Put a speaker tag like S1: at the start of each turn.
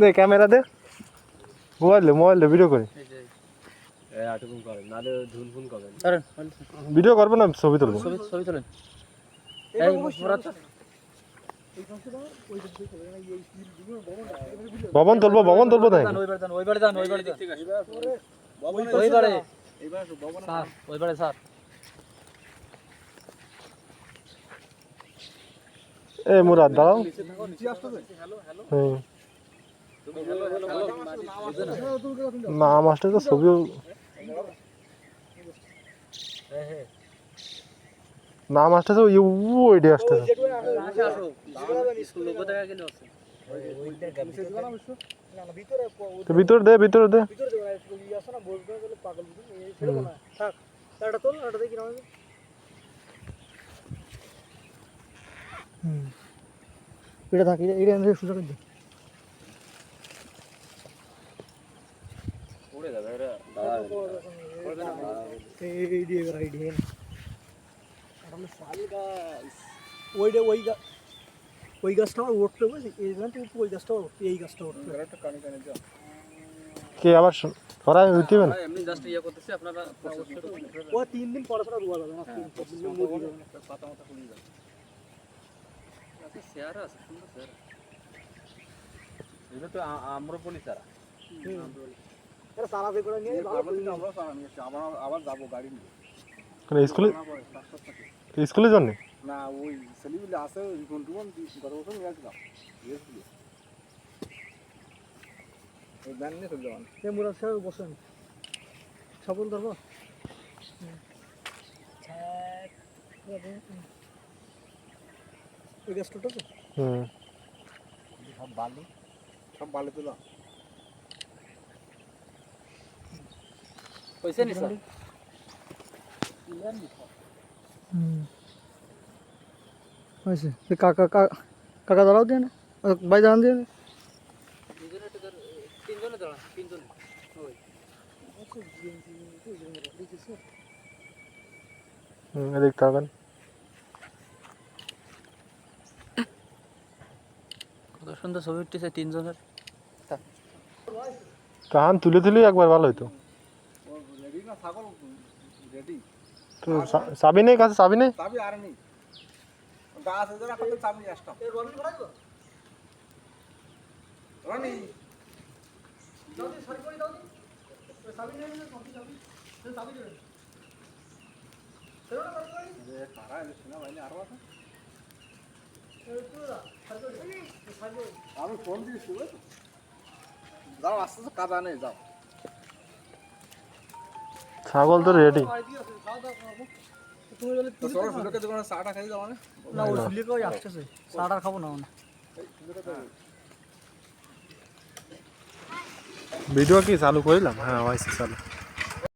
S1: দে camera দে, mobile video করে। Video করবো না, ছবি তুলবো।
S2: ছবি তোলেন।
S1: ভবন তুলবো তাই। এ মুরাদ দাঁড়াও। নাম আসলে তো ছবিও নাম আসতেছে, ওইটা আসতেছে। ভিতরে দে
S2: এটা থাকি এটা সুযোগ দিই। ওই গাছটা আমার উঠতে হবে, ওই গাছটা এই গাছটা উঠতে হবে।
S1: কে আবার ধরা হইতে হবে না।
S2: এমনি জাস্ট ইয়া করতেছি আপনারা। ও 3 দিন পরে রোয়া যাবে না, পাতা মাথা খুলে যাবে। আচ্ছা শেয়ার আছে, সুন্দর শেয়ার। এটা তো আম্রপলি চারা। এটা সারা বের করে নিয়ে আমরা সারা নিয়ে আবার যাবো গাড়ি নিয়ে।
S1: কোন স্কুলে জন্য
S2: না, ওই সেলিব্রিটি আছে কোন গত বছর নিয়ে আসলাম। এই ব্যান নিয়ে চলে যাবেন। এই মুরাদ সাহেব বসেন, সফল ধরবো। ওই গাছটা তো সব বালি তোলা হয়েছে নি স্যার? হয়েছে। কাকা দাঁড়াও দিয়ে না, ভাই দাঁড়ান দিয়ে না। তিনজনে দাঁড়ান, তিনজনে।
S1: দেখতে হবেন।
S2: কত সুন্দর ছবি উঠতেছে তিনজনের।
S1: কান তুলে একবার ভালো হইতো। তো চাবি নেই কাছে, চাবি নেই।
S2: চাবি আর নেই, গাছ আছে না, কত চাবি আসতাম। রনি ঘোড়াইবো, রনি জলদি সরি করে দাও। চাবি নেই না, কত চাবি, চাবি দেবেন। চলো না কত করে এ তারা এসে শোনা ভাই আর আছে। আমি ফোন দিয়েছি, যাও আস্তে আস্তে, কাদা নেই, যাও।
S1: ছাগল তো রেডি। ভিডিও কি চালু করলাম? হ্যাঁ, চালু।